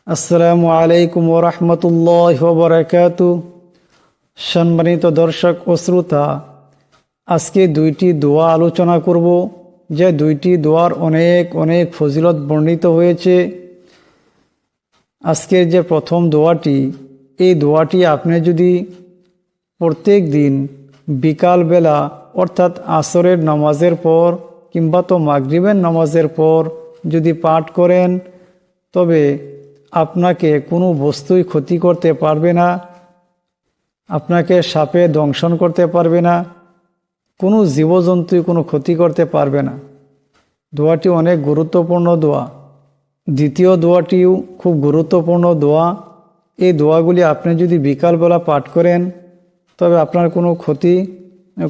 আসসালামু আলাইকুম ওয়া রাহমাতুল্লাহি ওয়া বারাকাতুহু। সম্মানিত দর্শক ও শ্রোতা, আজকে দুইটি দোয়া আলোচনা করব, যে দুইটি দোয়ার অনেক অনেক ফজিলত বর্ণিত হয়েছে। আজকের যে প্রথম দোয়াটি, এই দোয়াটি আপনি যদি প্রত্যেক দিন বিকালবেলা অর্থাৎ আসরের নামাজের পর কিংবা তো মাগরিবের নামাজের পর যদি পাঠ করেন, তবে আপনাকে কোনো বস্তুই ক্ষতি করতে পারবে না, আপনাকে সাপে দংশন করতে পারবে না, কোনো জীবজন্তুই কোনো ক্ষতি করতে পারবে না। দোয়াটি অনেক গুরুত্বপূর্ণ দোয়া। দ্বিতীয় দোয়াটিও খুব গুরুত্বপূর্ণ দোয়া। এই দোয়াগুলি আপনি যদি বিকালবেলা পাঠ করেন, তবে আপনার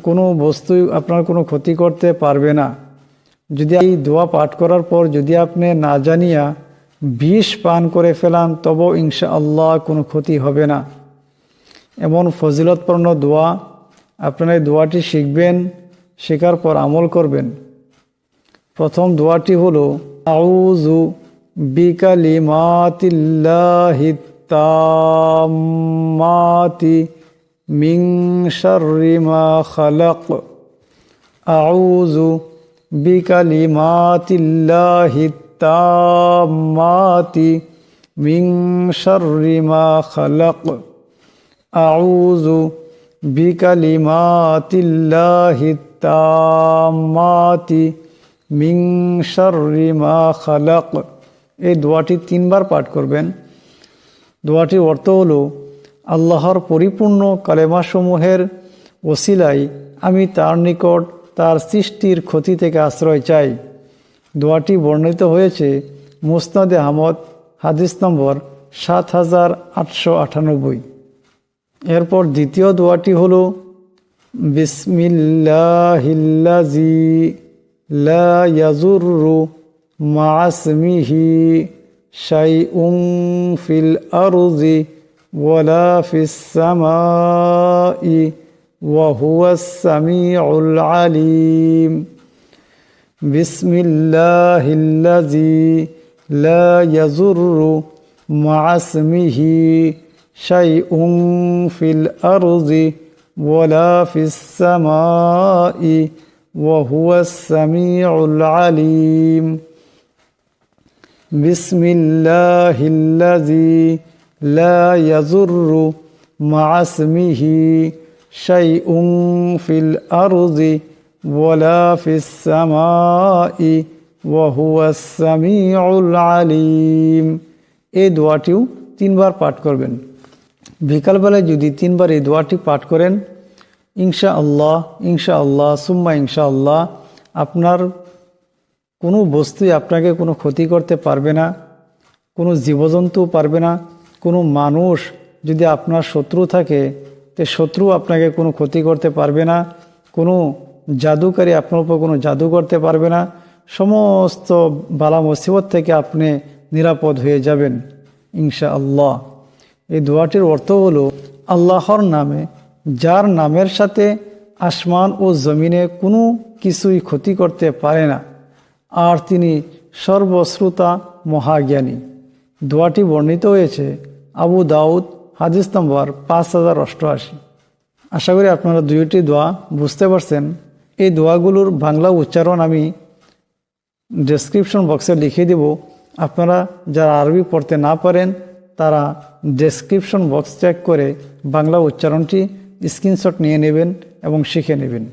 কোনো বস্তুই আপনার কোনো ক্ষতি করতে পারবে না। যদি এই দোয়া পাঠ করার পর যদি আপনি না জানিয়া বিষ পান করে ফেলান, তবু ইনশাআল্লাহ কোনো ক্ষতি হবে না। এমন ফজিলতপূর্ণ দোয়া। আপনারা এই দোয়াটি শিখবেন, শেখার পর আমল করবেন। প্রথম দোয়াটি হলো আউযু বিকালিমাতিল্লাহিত তাম্মাতি মিন শাররি মা খালাক। আউযু বিকালিমাতিল্লাহিত তাম্মাতি মিন শাররি মা খালাক। আউযু বিকালিমাতিল্লাহিত তাম্মাতি মিন শাররি মা খালাক। এই দোয়াটি 3 বার পাঠ করবেন। দোয়াটির অর্থ হলো, আল্লাহর পরিপূর্ণ কালেমাসমূহের ওসিলায় আমি তার নিকট তার সৃষ্টির ক্ষতি থেকে আশ্রয় চাই। দোয়াটি বর্ণিত হয়েছে মুসনাদে আহমদ, হাদিস নম্বর 7898। এরপর দ্বিতীয় দোয়াটি হলো বিসমিল্লাহিল্লাযী লা ইয়াযুররু মা ইসমিহি শাইউন ফিল আরদি ওয়ালা ফিস সামাই ওয়া হুয়াস সামিউল আলিম। বিসমিল্লাহিল্লাযী লা ইয়াযুররু মা ইসমিহি শাইউন ফিল আরদি ওয়ালা ফিস সামাই ওয়া হুয়াস সামিউল আলিম। বিসমিল্লাহিল্লাযী লা ইয়াযুররু মা ইসমিহি শাইউন ফিল আরদি ওয়ালা ফিস সামাই ওয়া হুয়াস সামিউল আলিম। এই দোয়াটিও 3 বার পাঠ করবেন। বিকালবেলায় যদি 3 বার এই দোয়াটি পাঠ করেন, ইনশাআল্লাহ ইনশাআল্লাহ সুম্মা ইনশাআল্লাহ আপনার কোনো বস্তুই আপনাকে কোনো ক্ষতি করতে পারবে না, কোনো জীবজন্তু পারবে না। কোনো মানুষ যদি আপনার শত্রু থাকে, তো শত্রু আপনাকে কোনো ক্ষতি করতে পারবে না। কোনো জাদুকারী আপনার উপর কোনো জাদু করতে পারবে না। সমস্ত বালা মুসিবত থেকে আপনি নিরাপদ হয়ে যাবেন ইনশাআল্লাহ। এই দোয়াটির অর্থ হলো, আল্লাহর নামে, যার নামের সাথে আসমান ও জমিনে কোনো কিছুই ক্ষতি করতে পারে না, আর তিনি সর্বশ্রোতা মহাজ্ঞানী। দোয়াটি বর্ণিত হয়েছে আবু দাউদ, হাদিস নম্বর 5088। আশা করি আপনারা দুইটি দোয়া বুঝতে পারছেন। এই দোয়াগুলোর বাংলা উচ্চারণ আমি ডেসক্রিপশন বক্সে লিখে দেব। আপনারা যারা আরবি পড়তে না পারেন, তারা ডেসক্রিপশন বক্স চেক করে বাংলা উচ্চারণটি স্ক্রিনশট নিয়ে নেবেন এবং শিখে নেবেন।